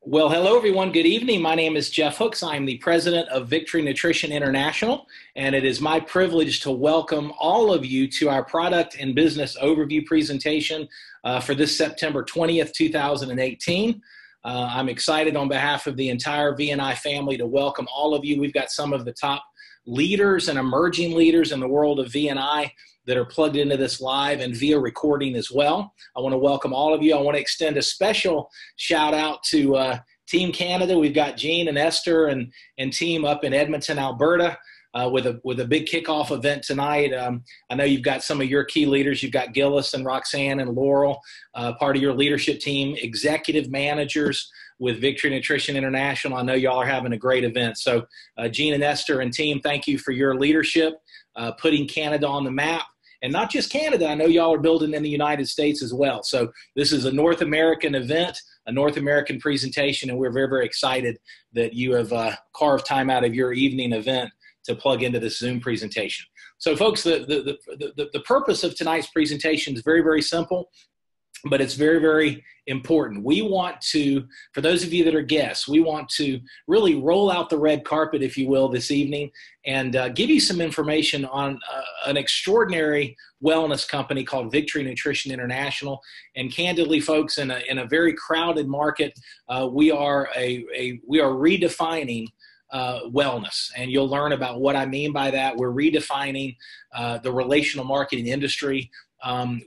Well, hello, everyone. Good evening. My name is Jeff Hooks. I'm the president of Victory Nutrition International, and it is my privilege to welcome all of you to our product and business overview presentation for this September 20th, 2018. I'm excited on behalf of the entire V&I family to welcome all of you. We've got some of the top leaders and emerging leaders in the world of V&I that are plugged into this live and via recording as well. I want to welcome all of you. I want to extend a special shout out to Team Canada. We've got Gene and Esther and team up in Edmonton, Alberta with a big kickoff event tonight. I know you've got some of your key leaders. You've got Gillis and Roxanne and Laurel, part of your leadership team, executive managers with Victory Nutrition International. I know y'all are having a great event. So Gene and Esther and team, thank you for your leadership, putting Canada on the map. And not just Canada, I know y'all are building in the United States as well. So this is a North American event, a North American presentation, and we're very, very excited that you have carved time out of your evening event to plug into this Zoom presentation. So folks, the purpose of tonight's presentation is very, very simple, but it's very, very important. We want to, for those of you that are guests, we want to really roll out the red carpet, if you will, this evening and give you some information on an extraordinary wellness company called Victory Nutrition International. And candidly, folks, in a very crowded market, we are redefining wellness, and you'll learn about what I mean by that. We're redefining the relational marketing industry.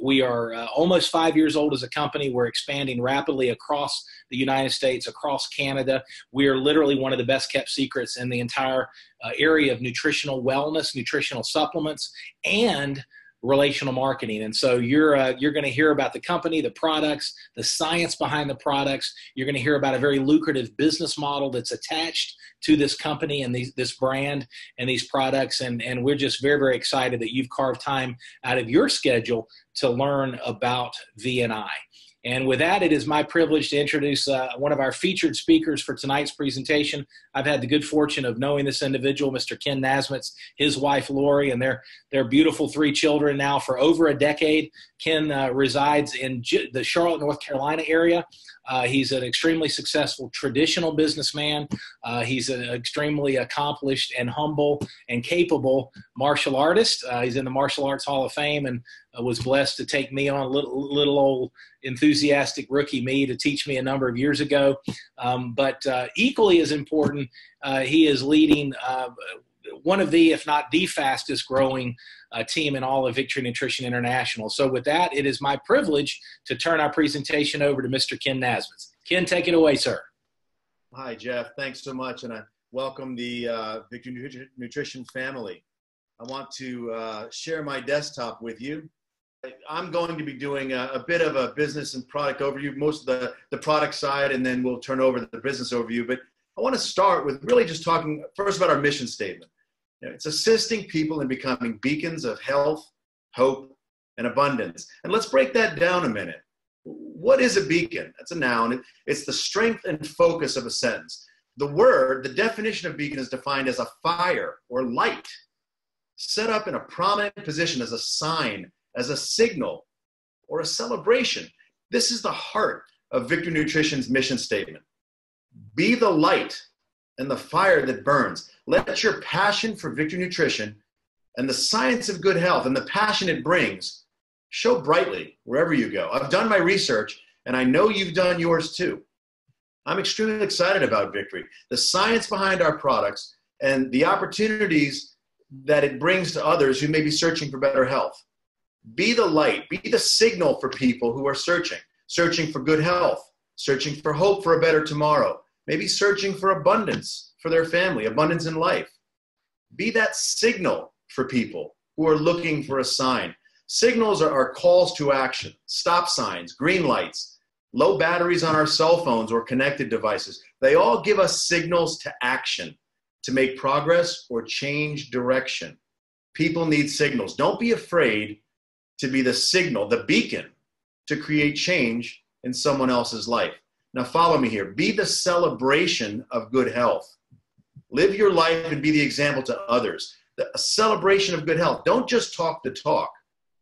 We are almost 5 years old as a company. We're expanding rapidly across the United States, across Canada. We are literally one of the best kept secrets in the entire area of nutritional wellness, nutritional supplements, and relational marketing. And so you're going to hear about the company, the products, the science behind the products. You're going to hear about a very lucrative business model that's attached to this company and this brand and these products. And we're just very, very excited that you've carved time out of your schedule to learn about V&I. And with that, it is my privilege to introduce one of our featured speakers for tonight's presentation. I've had the good fortune of knowing this individual, Mr. Ken Nazmeth, his wife, Lori, and their beautiful 3 children now for over a decade. Ken resides in the Charlotte, North Carolina area. He's an extremely successful traditional businessman. He's an extremely accomplished and humble and capable martial artist. He's in the Martial Arts Hall of Fame and was blessed to take me on, little old enthusiastic rookie me, to teach me a number of years ago. But equally as important, he is leading one of the, if not the fastest growing team in all of Victory Nutrition International. So with that, it is my privilege to turn our presentation over to Mr. Ken Nazmeth. Ken, take it away, sir. Hi, Jeff. Thanks so much. And I welcome the Victory Nutrition family. I want to share my desktop with you. I'm going to be doing a bit of a business and product overview, most of the product side, and then we'll turn over to the business overview. But I want to start with really just talking first about our mission statement. It's assisting people in becoming beacons of health, hope, and abundance. And let's break that down a minute. What is a beacon? That's a noun. It's the strength and focus of a sentence. The definition of beacon is defined as a fire or light set up in a prominent position as a sign, as a signal, or a celebration. This is the heart of Victory Nutrition's mission statement. Be the light and the fire that burns. Let your passion for Victory Nutrition and the science of good health and the passion it brings show brightly wherever you go. I've done my research, and I know you've done yours too. I'm extremely excited about Victory, the science behind our products, and the opportunities that it brings to others who may be searching for better health. Be the light, be the signal for people who are searching for good health, searching for hope for a better tomorrow, maybe searching for abundance for their family, abundance in life. Be that signal for people who are looking for a sign. Signals are calls to action, stop signs, green lights, low batteries on our cell phones or connected devices. They all give us signals to action, to make progress or change direction. People need signals. Don't be afraid to be the signal, the beacon, to create change in someone else's life. Now follow me here. Be the celebration of good health. Live your life and be the example to others. A celebration of good health. Don't just talk the talk.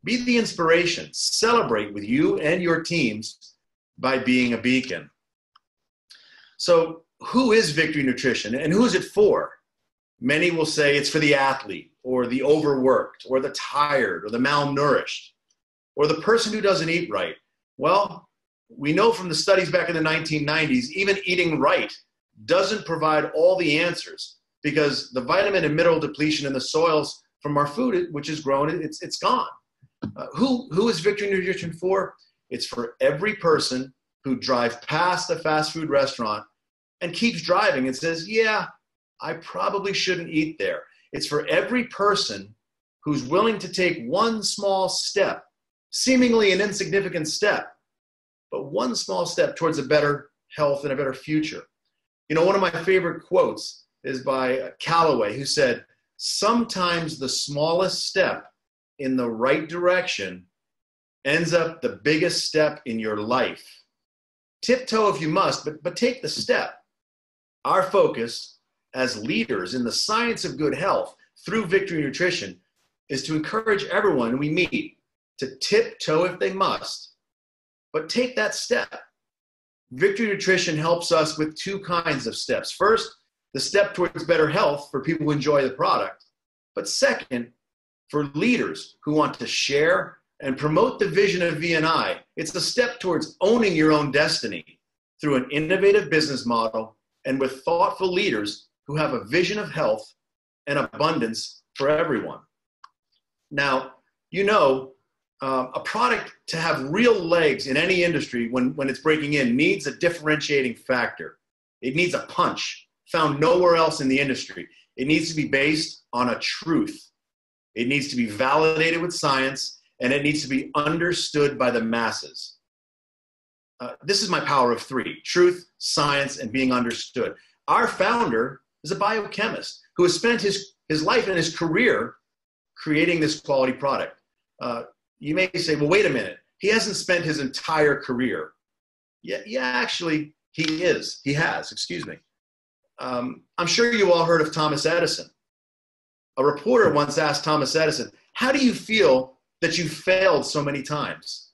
Be the inspiration. Celebrate with you and your teams by being a beacon. So who is Victory Nutrition and who is it for? Many will say it's for the athlete or the overworked or the tired or the malnourished or the person who doesn't eat right. Well, we know from the studies back in the 1990s, even eating right doesn't provide all the answers because the vitamin and mineral depletion in the soils from our food, which is grown, it's gone. Who is Victory Nutrition for? It's for every person who drives past a fast food restaurant and keeps driving and says, yeah, I probably shouldn't eat there. It's for every person who's willing to take one small step, seemingly an insignificant step, but one small step towards a better health and a better future. You know, one of my favorite quotes is by Calloway, who said, sometimes the smallest step in the right direction ends up the biggest step in your life. Tiptoe if you must, but take the step. Our focus as leaders in the science of good health through Victory Nutrition is to encourage everyone we meet to tiptoe if they must, but take that step. Victory Nutrition helps us with two kinds of steps. First, the step towards better health for people who enjoy the product, but second, for leaders who want to share and promote the vision of V&I. It's a step towards owning your own destiny through an innovative business model and with thoughtful leaders who have a vision of health and abundance for everyone. Now, you know, a product to have real legs in any industry when it's breaking in needs a differentiating factor. It needs a punch found nowhere else in the industry. It needs to be based on a truth. It needs to be validated with science, and it needs to be understood by the masses. This is my power of three: truth, science, and being understood. Our founder is a biochemist who has spent his life and his career creating this quality product. You may say, well, wait a minute. He hasn't spent his entire career. Yeah, actually, he has, excuse me. I'm sure you all heard of Thomas Edison. A reporter once asked Thomas Edison, how do you feel that you failed so many times?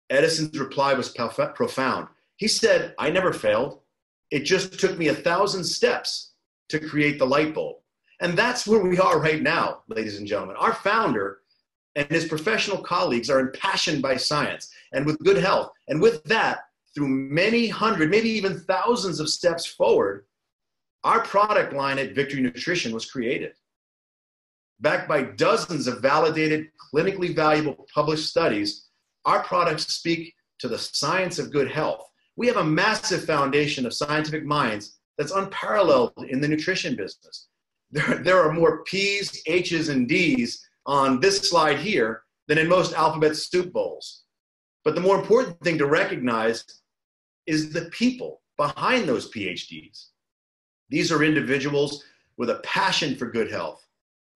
Edison's reply was profound. He said, I never failed. It just took me 1,000 steps to create the light bulb. And that's where we are right now, ladies and gentlemen. Our founder and his professional colleagues are impassioned by science and with good health. And with that, through many hundred, maybe even thousands of steps forward, our product line at Victory Nutrition was created. Backed by dozens of validated, clinically valuable published studies, our products speak to the science of good health. We have a massive foundation of scientific minds that's unparalleled in the nutrition business. There are more P's, H's, and D's on this slide here than in most alphabet soup bowls. But the more important thing to recognize is the people behind those PhDs. These are individuals with a passion for good health,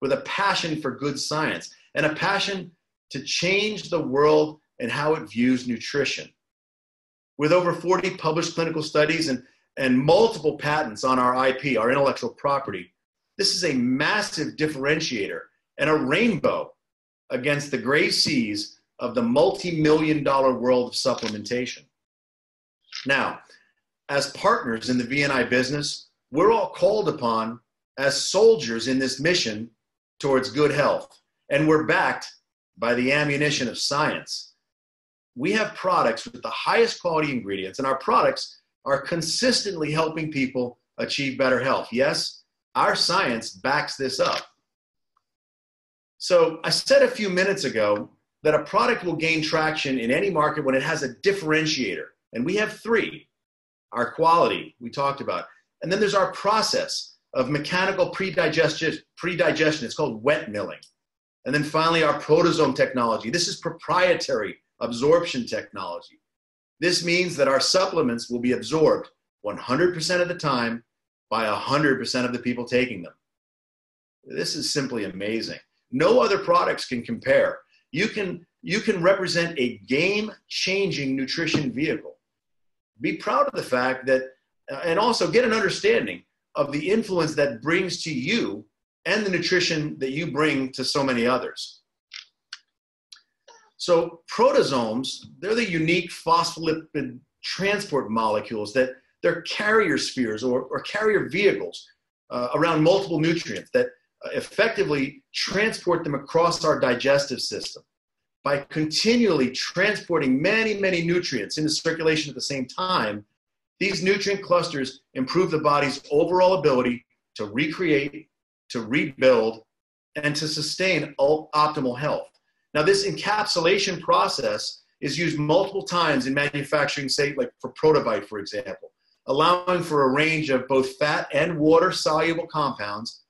with a passion for good science, and a passion to change the world and how it views nutrition. With over 40 published clinical studies and multiple patents on our IP, our intellectual property, this is a massive differentiator and a rainbow against the gray seas of the multi-million-dollar world of supplementation. Now, as partners in the V&I business, we're all called upon as soldiers in this mission towards good health, and we're backed by the ammunition of science. We have products with the highest quality ingredients, and our products are consistently helping people achieve better health. Yes, our science backs this up. So I said a few minutes ago that a product will gain traction in any market when it has a differentiator, and we have three. Our quality, we talked about. And then there's our process of mechanical predigestion. It's called wet milling. And then finally, our proteasome technology. This is proprietary absorption technology. This means that our supplements will be absorbed 100% of the time by 100% of the people taking them. This is simply amazing. No other products can compare. You can represent a game-changing nutrition vehicle. Be proud of the fact that, and also get an understanding of the influence that brings to you and the nutrition that you bring to so many others. So proteasomes, they're the unique phospholipid transport molecules that they're carrier spheres or carrier vehicles around multiple nutrients that effectively transport them across our digestive system. By continually transporting many, many nutrients into circulation at the same time, these nutrient clusters improve the body's overall ability to recreate, to rebuild, and to sustain optimal health. Now, this encapsulation process is used multiple times in manufacturing, say, like for Protovite, for example, allowing for a range of both fat and water-soluble compounds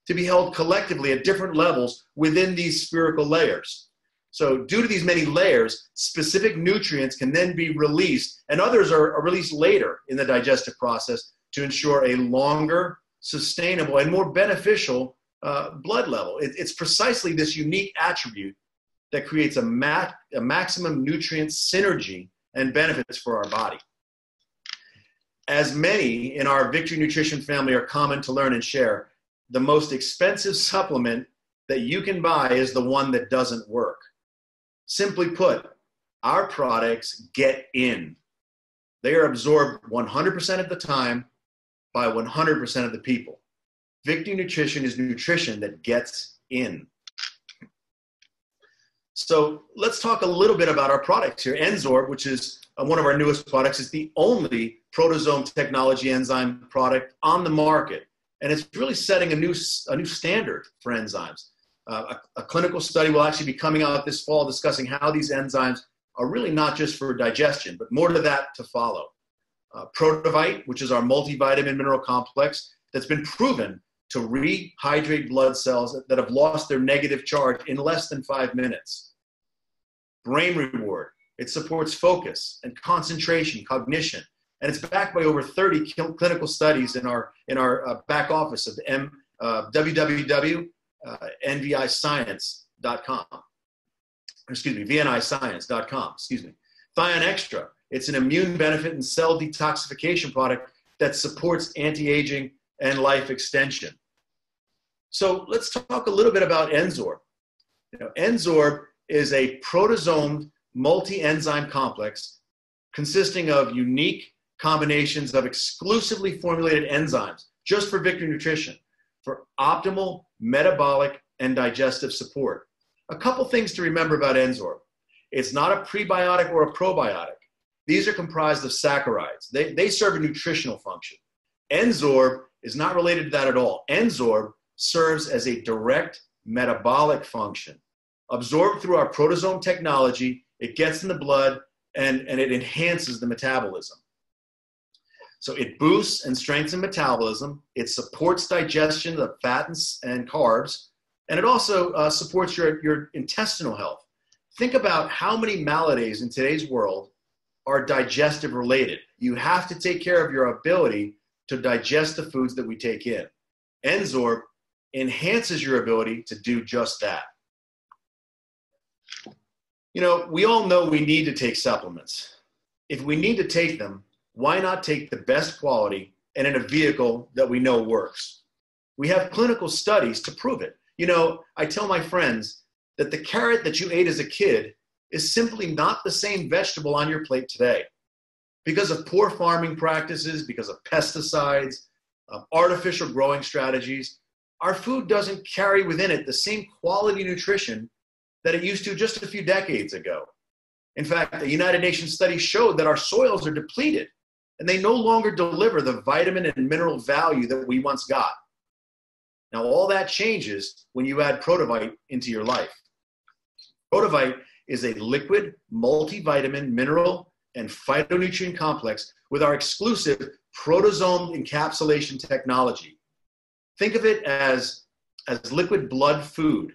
to be held collectively at different levels within these spherical layers. So due to these many layers, specific nutrients can then be released, and others are released later in the digestive process to ensure a longer, sustainable, and more beneficial blood level. It's precisely this unique attribute that creates a maximum nutrient synergy and benefits for our body. As many in our Victory Nutrition family are common to learn and share, the most expensive supplement that you can buy is the one that doesn't work. Simply put, our products get in. They are absorbed 100% of the time by 100% of the people. Victory Nutrition is nutrition that gets in. So let's talk a little bit about our products here. N-Sorb, which is one of our newest products, is the only proteasome technology enzyme product on the market. And it's really setting a new standard for enzymes. A clinical study will actually be coming out this fall discussing how these enzymes are really not just for digestion, but more to that to follow. Protovite, which is our multivitamin mineral complex that's been proven to rehydrate blood cells that have lost their negative charge in less than 5 minutes. Brain Reward, it supports focus and concentration, cognition, and it's backed by over 30 clinical studies in our back office of www.nviscience.com. VNIscience.com, Thion Extra, it's an immune benefit and cell detoxification product that supports anti-aging and life extension. So let's talk a little bit about N-Sorb. N-Sorb is a protosomed multi-enzyme complex consisting of unique combinations of exclusively formulated enzymes just for Victory Nutrition for optimal metabolic and digestive support. A couple things to remember about N-Sorb. It's not a prebiotic or a probiotic. These are comprised of saccharides. They serve a nutritional function. N-Sorb is not related to that at all. N-Sorb serves as a direct metabolic function. Absorbed through our proteasome technology, it gets in the blood and it enhances the metabolism. So it boosts and strengthens metabolism. It supports digestion of fat and carbs. And it also supports your intestinal health. Think about how many maladies in today's world are digestive related. You have to take care of your ability to digest the foods that we take in. N-Sorb enhances your ability to do just that. We all know we need to take supplements. If we need to take them, why not take the best quality and in a vehicle that we know works? We have clinical studies to prove it. I tell my friends that the carrot that you ate as a kid is simply not the same vegetable on your plate today. Because of poor farming practices, because of pesticides, artificial growing strategies, our food doesn't carry within it the same quality nutrition that it used to just a few decades ago. In fact, a United Nations study showed that our soils are depleted and they no longer deliver the vitamin and mineral value that we once got. Now, all that changes when you add Protovite into your life. Protovite is a liquid multivitamin, mineral, and phytonutrient complex with our exclusive proteasome encapsulation technology. Think of it as liquid blood food.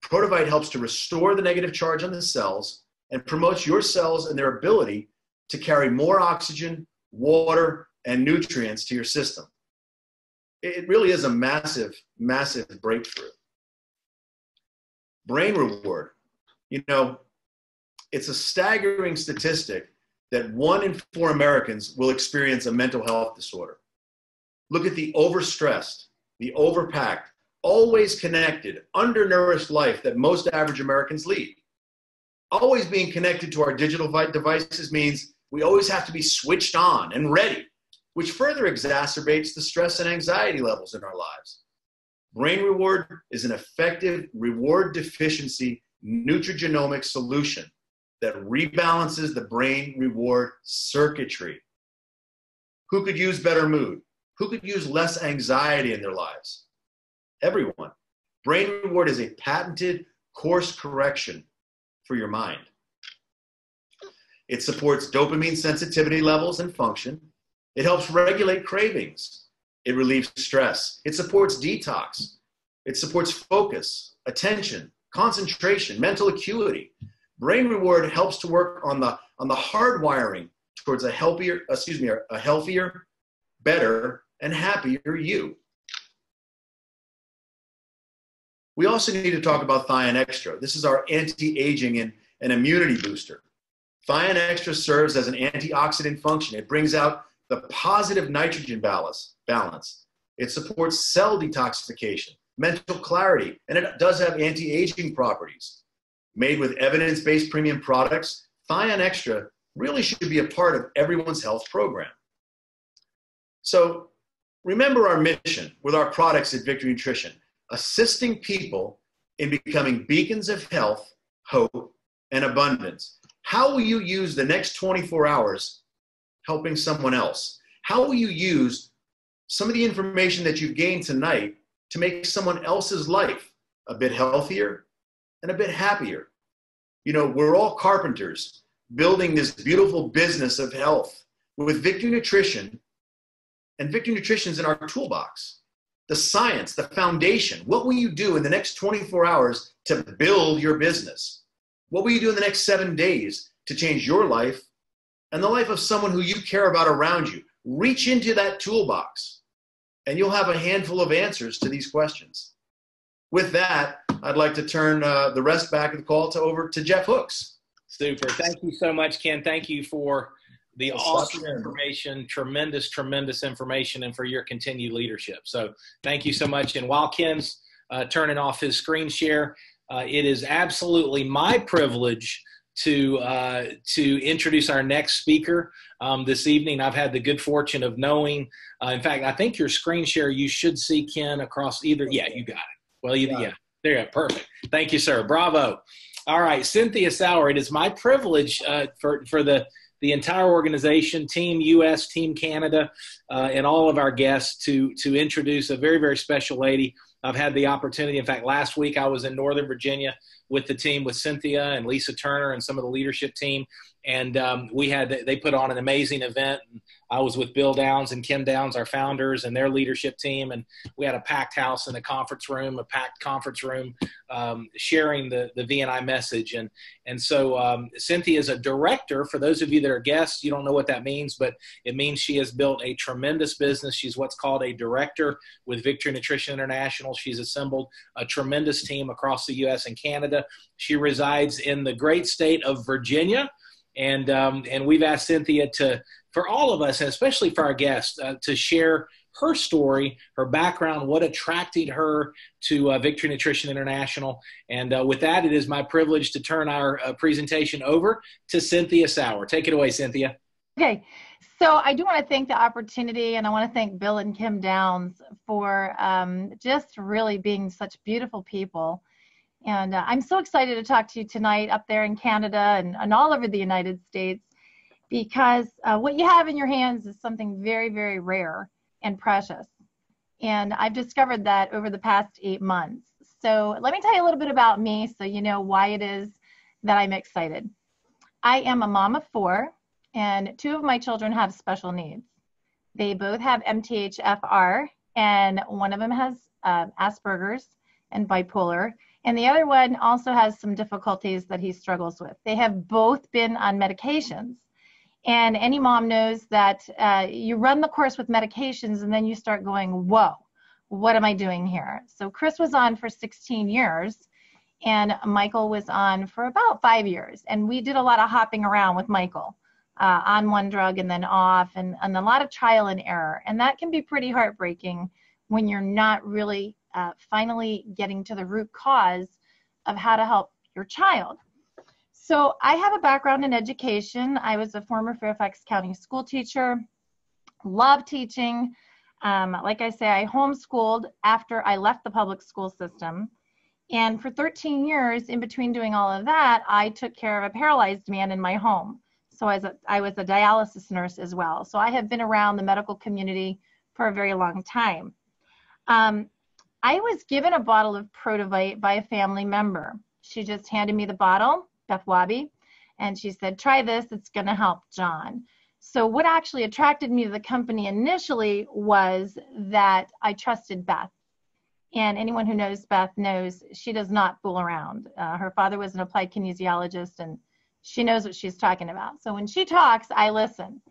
Protovite helps to restore the negative charge on the cells and promotes your cells and their ability to carry more oxygen, water, and nutrients to your system. It really is a massive, massive breakthrough. Brain Reward. It's a staggering statistic that 1 in 4 Americans will experience a mental health disorder. Look at the overstressed, the overpacked, always connected, undernourished life that most average Americans lead. Always being connected to our digital devices means we always have to be switched on and ready which further exacerbates the stress and anxiety levels in our lives. Brain reward is an effective reward deficiency nutrigenomic solution that rebalances the brain reward circuitry. Who could use better mood? Who could use less anxiety in their lives? Everyone. Brain reward is a patented course correction for your mind. It supports dopamine sensitivity levels and function. It helps regulate cravings. It relieves stress. It supports detox. It supports focus, attention, concentration, mental acuity. Brain reward helps to work on the hardwiring towards a healthier, better, and happier you. We also need to talk about Thion Extra. This is our anti-aging and immunity booster. Thion Extra serves as an antioxidant function. It brings out the positive nitrogen balance. It supports cell detoxification, mental clarity, and it does have anti-aging properties. Made with evidence-based premium products, Thion Extra really should be a part of everyone's health program. So remember our mission with our products at Victory Nutrition, assisting people in becoming beacons of health, hope, and abundance. How will you use the next 24 hours helping someone else? How will you use some of the information that you've gained tonight to make someone else's life a bit healthier and a bit happier? You know, we're all carpenters building this beautiful business of health with Victory Nutrition, and Victory Nutrition's in our toolbox. The science, the foundation. What will you do in the next 24 hours to build your business? What will you do in the next 7 days to change your life and the life of someone who you care about around you? Reach into that toolbox and you'll have a handful of answers to these questions. With that, I'd like to turn the rest back of the call over to Jeff Hooks. Super. Thank you so much, Ken. Thank you for the awesome information, tremendous information, and for your continued leadership. So thank you so much. And while Ken's turning off his screen share, it is absolutely my privilege to introduce our next speaker this evening. I've had the good fortune of knowing, in fact, I think your screen share, you should see Ken across either. Yeah, you got it. Well, yeah, there you go. Perfect. Thank you, sir. Bravo. All right, Cynthia Sauer, it is my privilege for the entire organization, Team US, Team Canada, and all of our guests to introduce a very, very special lady. I've had the opportunity. In fact, last week I was in Northern Virginia with the team, with Cynthia and Lisa Turner and some of the leadership team. And they put on an amazing event. I was with Bill Downs and Kim Downs, our founders, and their leadership team. And we had a packed house in the conference room, sharing the VNI message. And so Cynthia is a director. For those of you that are guests, you don't know what that means, but it means she has built a tremendous business. She's what's called a director with Victory Nutrition International. She's assembled a tremendous team across the U.S. and Canada. She resides in the great state of Virginia. And we've asked Cynthia for all of us, and especially for our guests, to share her story, her background, what attracted her to Victory Nutrition International. And with that, it is my privilege to turn our presentation over to Cynthia Sauer. Take it away, Cynthia. Okay. So I do want to thank the opportunity, and I want to thank Bill and Kim Downs for just really being such beautiful people. And I'm so excited to talk to you tonight up there in Canada and all over the United States, because what you have in your hands is something very, very rare and precious. And I've discovered that over the past 8 months. So let me tell you a little bit about me so you know why it is that I'm excited. I am a mom of 4, and 2 of my children have special needs. They both have MTHFR, and one of them has Asperger's and bipolar. And the other one also has some difficulties that he struggles with. They have both been on medications. And any mom knows that you run the course with medications and then you start going, whoa, what am I doing here? So Chris was on for 16 years and Michael was on for about 5 years. And we did a lot of hopping around with Michael on one drug and then off, and a lot of trial and error. And that can be pretty heartbreaking when you're not really finally getting to the root cause of how to help your child. So I have a background in education. I was a former Fairfax County school teacher. Love teaching. Like I say, I homeschooled after I left the public school system. And for 13 years, in between doing all of that, I took care of a paralyzed man in my home. So I was a dialysis nurse as well. So I have been around the medical community for a very long time. I was given a bottle of Protovite by a family member. She just handed me the bottle, Beth Wabi, and she said, try this, it's going to help John. So what actually attracted me to the company initially was that I trusted Beth. And anyone who knows Beth knows she does not fool around. Her father was an applied kinesiologist, and she knows what she's talking about. So when she talks, I listen.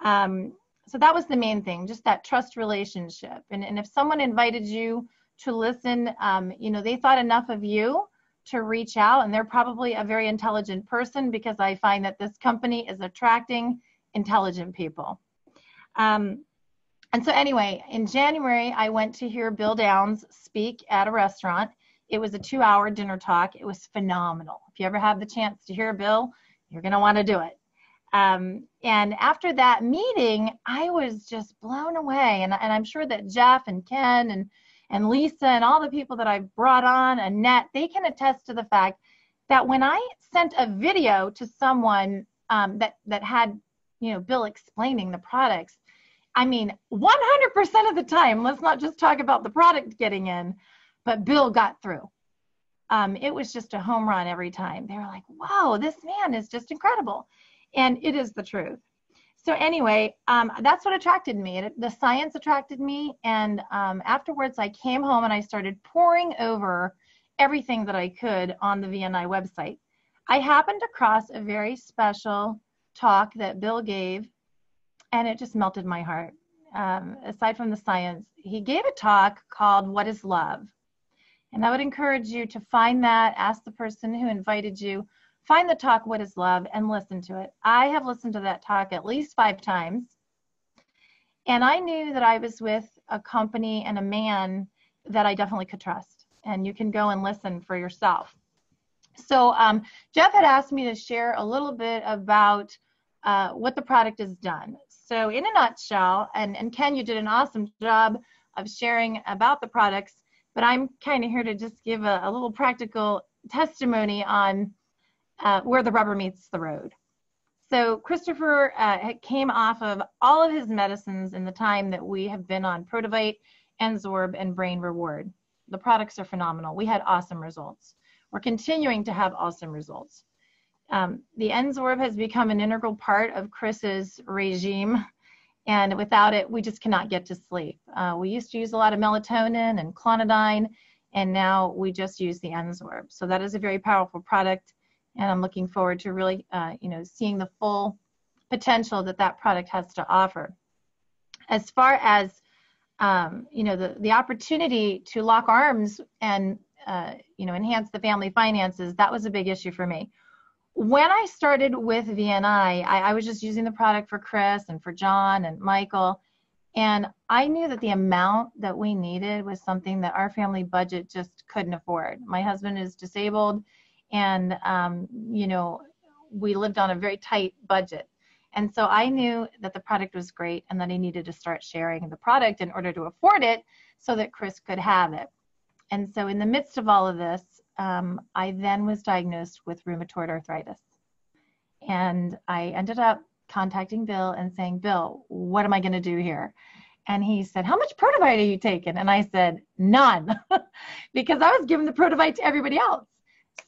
So that was the main thing, just that trust relationship. And if someone invited you to listen, they thought enough of you to reach out, and they're probably a very intelligent person, because I find that this company is attracting intelligent people. And so anyway, in January, I went to hear Bill Downs speak at a restaurant. It was a 2-hour dinner talk. It was phenomenal. If you ever have the chance to hear Bill, you're going to want to do it. And after that meeting, I was just blown away. And I'm sure that Jeff and Ken and Lisa and all the people that I've brought on, Annette, they can attest to the fact that when I sent a video to someone that had, Bill explaining the products, I mean, 100% of the time, let's not just talk about the product getting in, but Bill got through. It was just a home run every time. They were like, whoa, this man is just incredible. And it is the truth. So anyway, that's what attracted me. The science attracted me. And afterwards, I came home and I started poring over everything that I could on the VNI website. I happened across a very special talk that Bill gave, and it just melted my heart. Aside from the science, he gave a talk called What is Love? And I would encourage you to find that, ask the person who invited you, find the talk What is Love, and listen to it. I have listened to that talk at least 5 times. And I knew that I was with a company and a man that I definitely could trust. And you can go and listen for yourself. So Jeff had asked me to share a little bit about what the product has done. So in a nutshell, and Ken, you did an awesome job of sharing about the products, but I'm kind of here to just give a little practical testimony on where the rubber meets the road. So Christopher came off of all of his medicines in the time that we have been on Protovite, N-Sorb, and Brain Reward. The products are phenomenal. We had awesome results. We're continuing to have awesome results. The N-Sorb has become an integral part of Chris's regime, and without it, we just cannot get to sleep. We used to use a lot of melatonin and clonidine, and now we just use the N-Sorb. So that is a very powerful product, and I'm looking forward to really, seeing the full potential that product has to offer. As far as, the opportunity to lock arms and, enhance the family finances, that was a big issue for me. When I started with VNI, I was just using the product for Chris and for John and Michael, and I knew that the amount that we needed was something that our family budget just couldn't afford. My husband is disabled, and we lived on a very tight budget. And so I knew that the product was great and that I needed to start sharing the product in order to afford it so that Chris could have it. And so in the midst of all of this, I then was diagnosed with rheumatoid arthritis. And I ended up contacting Bill and saying, Bill, what am I going to do here? And he said, how much Protovite are you taking? And I said, none, because I was giving the Protovite to everybody else.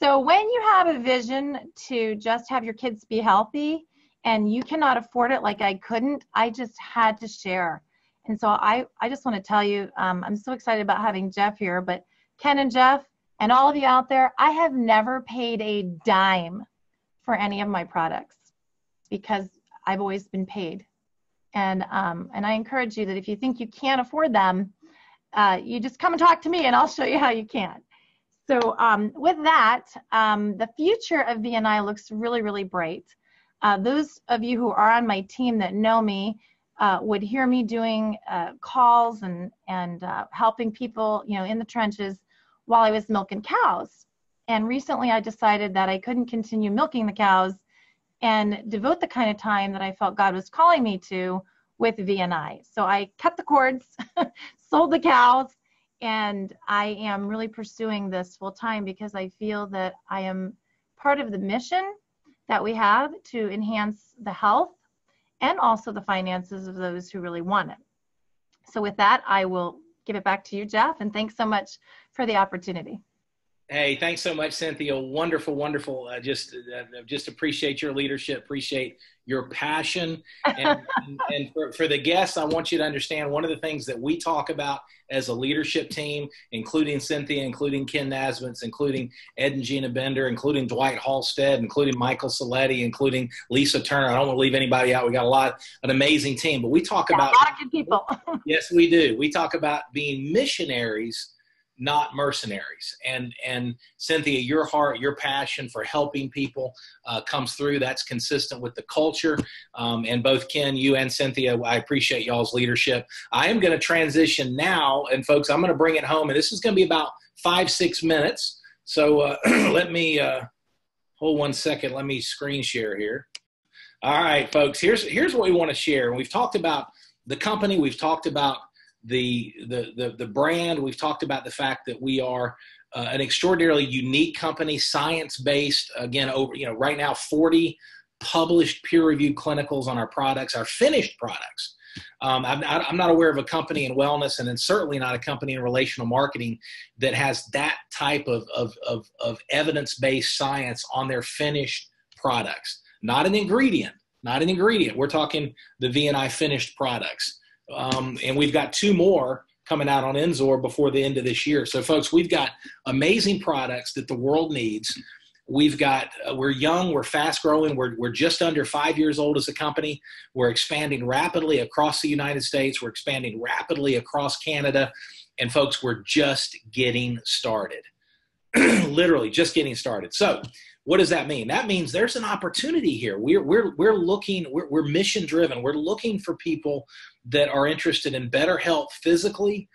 So when you have a vision to just have your kids be healthy and you cannot afford it like I couldn't, I just had to share. And so I just want to tell you, I'm so excited about having Jeff here, but Ken and Jeff, and all of you out there, I have never paid a dime for any of my products because I've always been paid. And I encourage you that if you think you can't afford them, you just come and talk to me and I'll show you how you can. So with that, the future of VNI looks really, really bright. Those of you who are on my team that know me would hear me doing calls and helping people, in the trenches while I was milking cows. And recently I decided that I couldn't continue milking the cows and devote the kind of time that I felt God was calling me to with VNI. So I cut the cords, sold the cows, and I am really pursuing this full time because I feel that I am part of the mission that we have to enhance the health and also the finances of those who really want it. So with that, I will give it back to you, Jeff, and thanks so much for the opportunity. Hey, thanks so much, Cynthia. Wonderful, wonderful. Just appreciate your leadership, appreciate your passion. And for the guests, I want you to understand one of the things that we talk about as a leadership team, including Cynthia, including Ken Nazmeth, including Ed and Gina Bender, including Dwight Halstead, including Michael Saletti, including Lisa Turner. I don't want to leave anybody out. We got an amazing team, but we talk about a lot of good people. Yes, we do. We talk about being missionaries, not mercenaries. And Cynthia, your heart, your passion for helping people comes through. That's consistent with the culture. And both Ken, you and Cynthia, I appreciate y'all's leadership. I am going to transition now, and folks, I'm going to bring it home. And this is going to be about 5-6 minutes. So let me hold 1 second. Let me screen share here. All right, folks, here's what we want to share. And we've talked about the company. We've talked about the brand. We've talked about the fact that we are an extraordinarily unique company, science-based. Again, over right now, 40 published peer-reviewed clinicals on our products, our finished products. I'm not aware of a company in wellness, and then certainly not a company in relational marketing that has that type of evidence-based science on their finished products. Not an ingredient. We're talking the VNI finished products. And we've got 2 more coming out on N-Sorb before the end of this year. So folks, we've got amazing products that the world needs. We're young, we're fast growing. We're just under 5 years old as a company. We're expanding rapidly across the United States. We're expanding rapidly across Canada. And folks, we're just getting started. Literally just getting started. So what does that mean? That means there's an opportunity here. We're mission driven. We're looking for people that are interested in better health physically,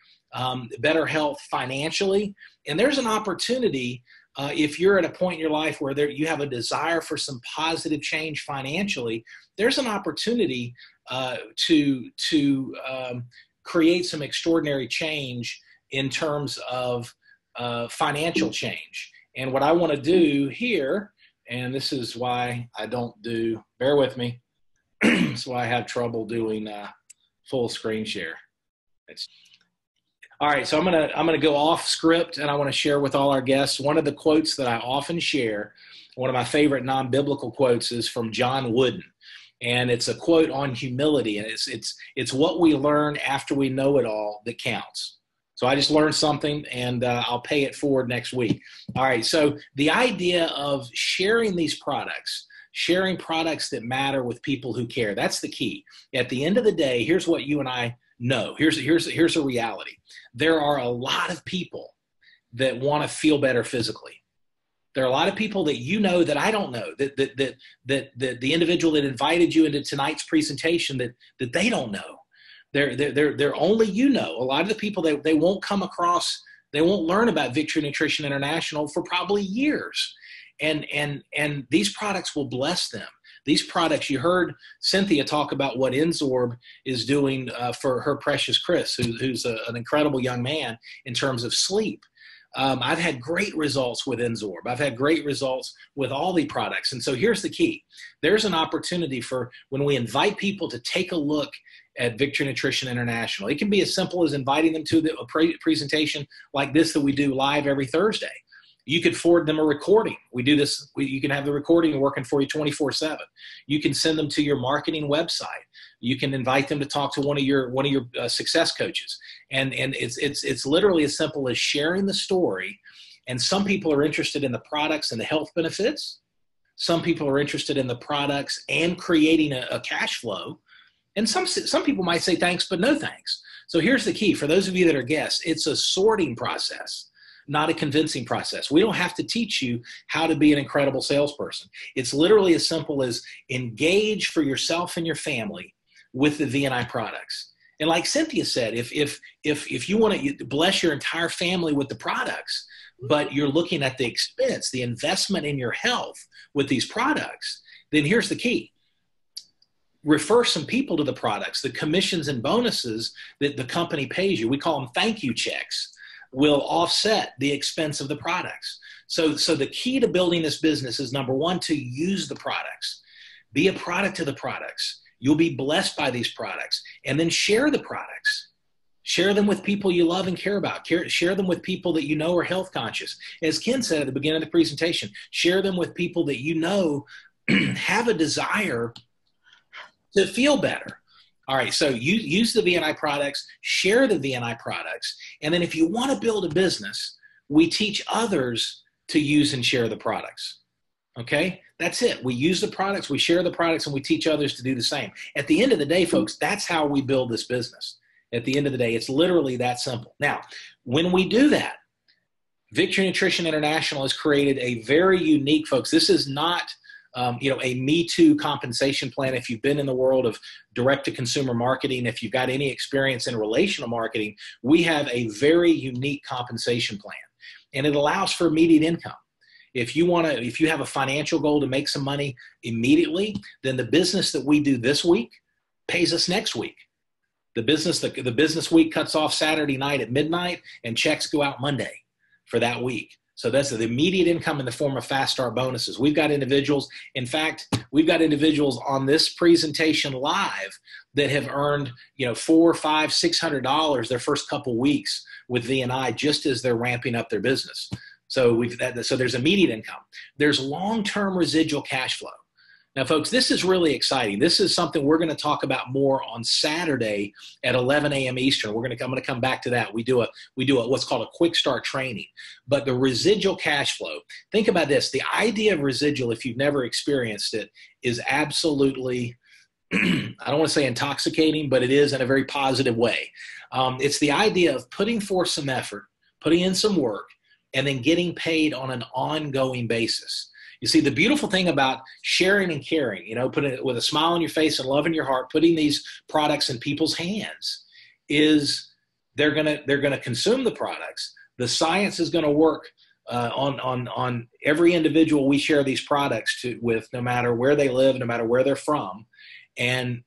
better health financially. And there's an opportunity if you're at a point in your life where you have a desire for some positive change financially, there's an opportunity to create some extraordinary change in terms of financial change. And what I want to do here, and this is why I don't do, bear with me, that's why I have trouble doing full screen share. All right, so I'm gonna go off script, and I want to share with all our guests one of the quotes that I often share. One of my favorite non-biblical quotes is from John Wooden, and it's a quote on humility, and it's what we learn after we know it all that counts. So I just learned something, and I'll pay it forward next week. All right, so the idea of sharing these products, sharing products that matter with people who care, that's the key. At the end of the day, here's what you and I know. Here's a reality. There are a lot of people that want to feel better physically. There are a lot of people that you know that I don't know, that the individual that invited you into tonight's presentation that they don't know. They're only you know. A lot of the people they won't come across, they won't learn about Victory Nutrition International for probably years. And these products will bless them. These products, you heard Cynthia talk about what N-Sorb is doing for her precious Chris, who's an incredible young man in terms of sleep. I've had great results with N-Sorb. I've had great results with all the products. And so here's the key. There's an opportunity for when we invite people to take a look at Victory Nutrition International. It can be as simple as inviting them to a presentation like this that we do live every Thursday. You could forward them a recording. We do this. You can have the recording working for you 24/7. You can send them to your marketing website. You can invite them to talk to one of your success coaches. And it's literally as simple as sharing the story. And some people are interested in the products and the health benefits. Some people are interested in the products and creating a cash flow. And some people might say thanks, but no thanks. So here's the key. For those of you that are guests, it's a sorting process, not a convincing process. We don't have to teach you how to be an incredible salesperson. It's literally as simple as engage for yourself and your family with the VNI products. And like Cynthia said, if you want to bless your entire family with the products, but you're looking at the expense, the investment in your health with these products, then here's the key. refer some people to the products. The commissions and bonuses that the company pays you, we call them thank you checks, will offset the expense of the products. So the key to building this business is, number one, to use the products. Be a product of the products. You'll be blessed by these products. And then share the products. Share them with people you love and care about. Share them with people that you know are health conscious. As Ken said at the beginning of the presentation, share them with people that you know have a desire to feel better. All right, so you use the VNI products, share the VNI products, and then if you want to build a business, we teach others to use and share the products. Okay, that's it. We use the products, we share the products, and we teach others to do the same. At the end of the day, folks, that's how we build this business. At the end of the day, it's literally that simple. Now, when we do that, Victory Nutrition International has created a very unique, folks, this is not a Me Too compensation plan. If you've been in the world of direct-to-consumer marketing, if you've got any experience in relational marketing, we have a very unique compensation plan, and it allows for immediate income. If you have a financial goal to make some money immediately, then the business that we do this week pays us next week. The business week cuts off Saturday night at midnight, and checks go out Monday for that week. So that's the immediate income in the form of fast start bonuses. We've got individuals, in fact, we've got individuals on this presentation live that have earned, $400, $500, $600 their first couple weeks with VNI just as they're ramping up their business. So there's immediate income. There's long-term residual cash flow. Now, folks, this is really exciting. This is something we're going to talk about more on Saturday at 11 a.m. Eastern. I'm going to come back to that. We do a what's called a quick start training. But the residual cash flow, think about this. The idea of residual, if you've never experienced it, is absolutely, I don't want to say intoxicating, but it is in a very positive way. It's the idea of putting forth some effort, putting in some work, and then getting paid on an ongoing basis. You see, the beautiful thing about sharing and caring, putting it with a smile on your face and love in your heart, putting these products in people's hands, is they're gonna consume the products. The science is going to work on every individual we share these products with, no matter where they live, no matter where they're from, and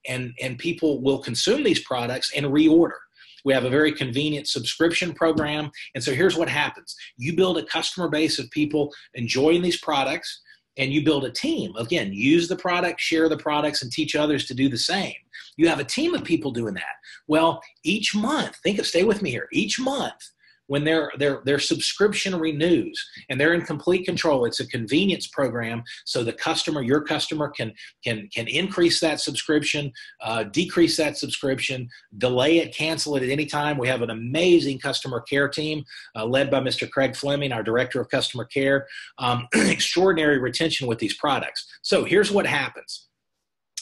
people will consume these products and reorder. We have a very convenient subscription program. And so here's what happens. You build a customer base of people enjoying these products, and you build a team. Again, use the product, share the products, and teach others to do the same. You have a team of people doing that. Well, each month, stay with me here, each month, when their subscription renews and they're in complete control, it's a convenience program. So your customer can increase that subscription, decrease that subscription, delay it, cancel it at any time. We have an amazing customer care team led by Mr. Craig Fleming, our director of customer care. Extraordinary retention with these products. So here's what happens.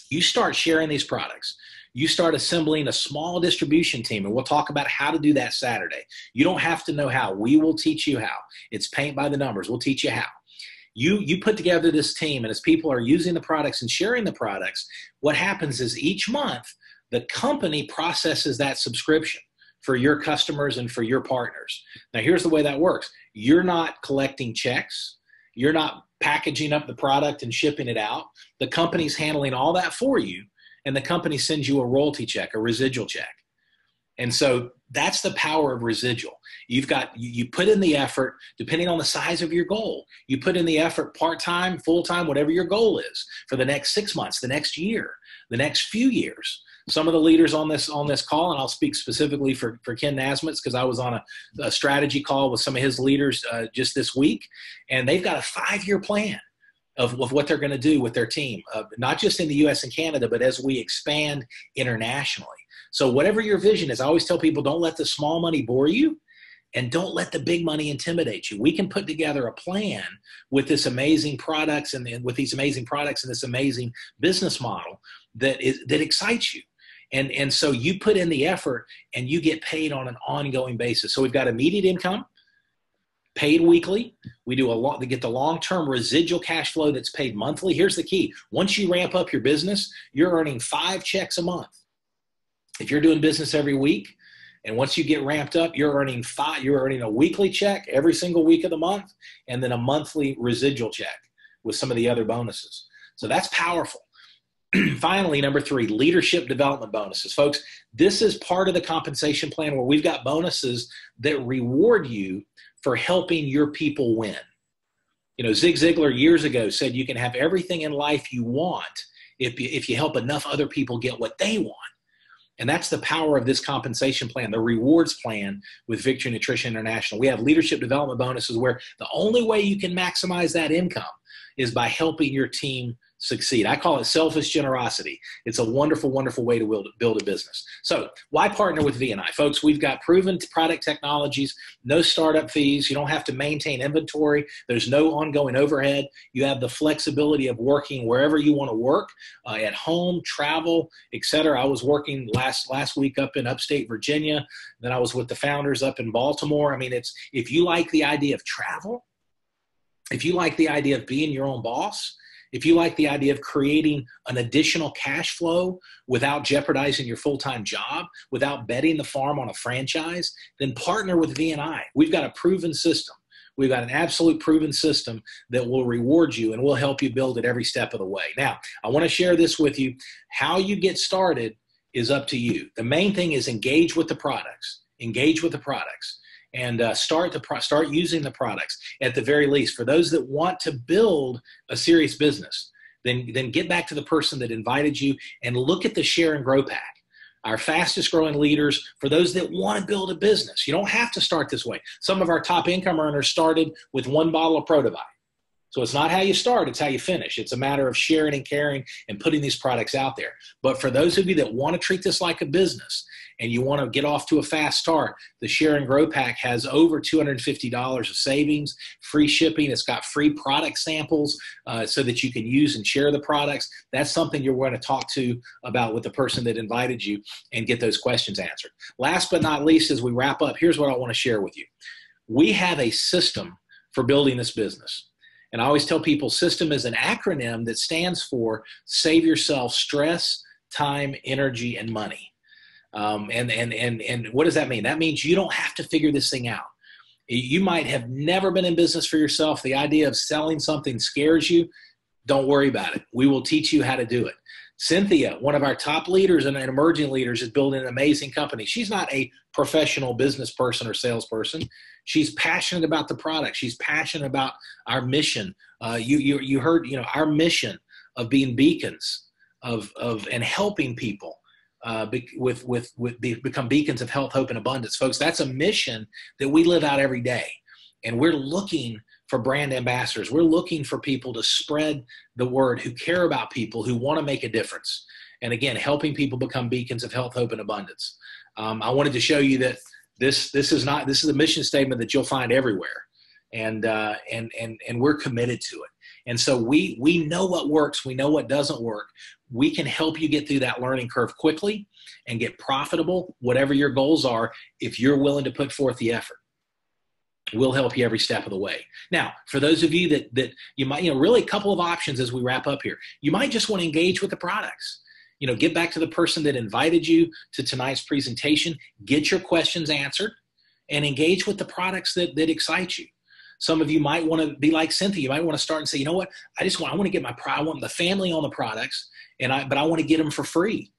You start sharing these products. You start assembling a small distribution team, and we'll talk about how to do that Saturday. You don't have to know how. We will teach you how. It's paint by the numbers. We'll teach you how. You put together this team, and as people are using the products and sharing the products, what happens is each month, the company processes that subscription for your customers and for your partners. Now, here's the way that works. You're not collecting checks. You're not packaging up the product and shipping it out. The company's handling all that for you. And the company sends you a royalty check, a residual check. And so that's the power of residual. You put in the effort, depending on the size of your goal. You put in the effort part-time, full-time, whatever your goal is for the next 6 months, the next year, the next few years. Some of the leaders on this call, and I'll speak specifically for Ken Nazmeth because I was on a strategy call with some of his leaders just this week, and they've got a 5-year plan of what they're going to do with their team, not just in the U.S. and Canada, but as we expand internationally. So whatever your vision is, I always tell people, don't let the small money bore you, and don't let the big money intimidate you. We can put together a plan with this amazing products and with these amazing products and this amazing business model that excites you. And so you put in the effort and you get paid on an ongoing basis. So we've got immediate income, paid weekly. We get the long-term residual cash flow that's paid monthly. Here's the key. Once you ramp up your business, you're earning 5 checks a month. If you're doing business every week, and once you get ramped up, you're earning a weekly check every single week of the month, and then a monthly residual check with some of the other bonuses. So that's powerful. Finally, number 3, leadership development bonuses. Folks, this is part of the compensation plan where we've got bonuses that reward you for helping your people win. You know, Zig Ziglar years ago said you can have everything in life you want if you help enough other people get what they want. And that's the power of this compensation plan, the rewards plan with Victory Nutrition International. We have leadership development bonuses where the only way you can maximize that income is by helping your team succeed. I call it selfish generosity. It's a wonderful, wonderful way to build a business. So why partner with V&I? Folks, we've got proven product technologies, no startup fees. You don't have to maintain inventory. There's no ongoing overhead. You have the flexibility of working wherever you want to work, at home, travel, etc. I was working last week up in upstate Virginia. Then I was with the founders up in Baltimore. I mean, if you like the idea of travel, if you like the idea of being your own boss, if you like the idea of creating an additional cash flow without jeopardizing your full-time job, without betting the farm on a franchise, then partner with V&I. We've got a proven system. We've got an absolute proven system that will reward you and will help you build it every step of the way. Now, I want to share this with you. How you get started is up to you. The main thing is engage with the products. Engage with the products. And start using the products at the very least. For those that want to build a serious business, then get back to the person that invited you and look at the Share and Grow Pack. Our fastest growing leaders, for those that want to build a business. You don't have to start this way. Some of our top income earners started with 1 bottle of Protovibe. So it's not how you start, it's how you finish. It's a matter of sharing and caring and putting these products out there. But for those of you that want to treat this like a business and you want to get off to a fast start, the Share and Grow Pack has over $250 of savings, free shipping. It's got free product samples so that you can use and share the products. That's something you're going to talk to about with the person that invited you and get those questions answered. Last but not least, as we wrap up, here's what I want to share with you. We have a system for building this business. And I always tell people system is an acronym that stands for save yourself stress, time, energy, and money. And what does that mean? That means you don't have to figure this thing out. You might have never been in business for yourself. The idea of selling something scares you. Don't worry about it. We will teach you how to do it. Cynthia, one of our top leaders and emerging leaders, is building an amazing company. She's not a professional business person or salesperson. She's passionate about the product. She's passionate about our mission. You heard, our mission of being beacons and helping people become beacons of health, hope, and abundance. Folks, that's a mission that we live out every day. And we're looking for brand ambassadors. We're looking for people to spread the word, who care about people, who want to make a difference. And again, helping people become beacons of health, hope, and abundance. I wanted to show you that this is a mission statement that you'll find everywhere. And we're committed to it. And so we know what works. We know what doesn't work. We can help you get through that learning curve quickly and get profitable, whatever your goals are, if you're willing to put forth the effort. We'll help you every step of the way. Now, for those of you that you might, really a couple of options as we wrap up here. You might just want to engage with the products. Get back to the person that invited you to tonight's presentation, get your questions answered, and engage with the products that excite you. Some of you might want to be like Cynthia. You might want to start and say, you know what, I want to get I want the family on the products, but I want to get them for free.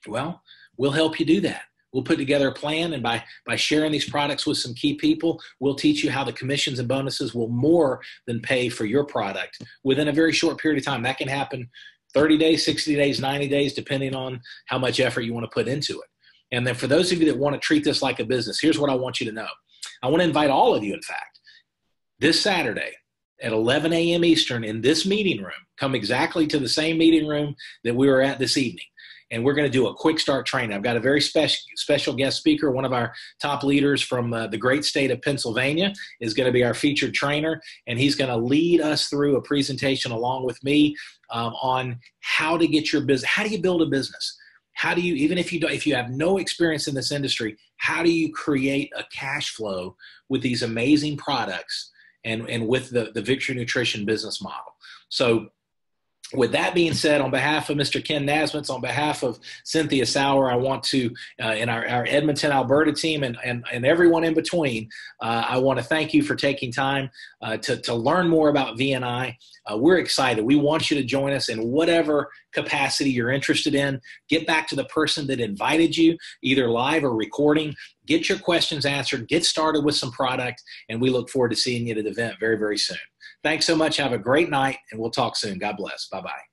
Well, we'll help you do that. We'll put together a plan, and by sharing these products with some key people, we'll teach you how the commissions and bonuses will more than pay for your product within a very short period of time. That can happen 30 days, 60 days, 90 days, depending on how much effort you want to put into it. And then for those of you that want to treat this like a business, here's what I want you to know. I want to invite all of you, in fact, this Saturday at 11 a.m. Eastern in this meeting room. Come exactly to the same meeting room that we were at this evening. And we're going to do a quick start training. I've got a very special guest speaker. One of our top leaders from the great state of Pennsylvania is going to be our featured trainer. And he's going to lead us through a presentation along with me on how to get your business. How do you build a business? How do you, even if you have no experience in this industry, how do you create a cash flow with these amazing products and with the Victory Nutrition business model? So With that being said, on behalf of Mr. Ken Nazmeth, on behalf of Cynthia Sauer, I want to, and our Edmonton, Alberta team and everyone in between, I want to thank you for taking time to learn more about VNI. We're excited. We want you to join us in whatever capacity you're interested in. Get back to the person that invited you, either live or recording. Get your questions answered. Get started with some product, and we look forward to seeing you at the event very, very soon. Thanks so much. Have a great night, and we'll talk soon. God bless. Bye-bye.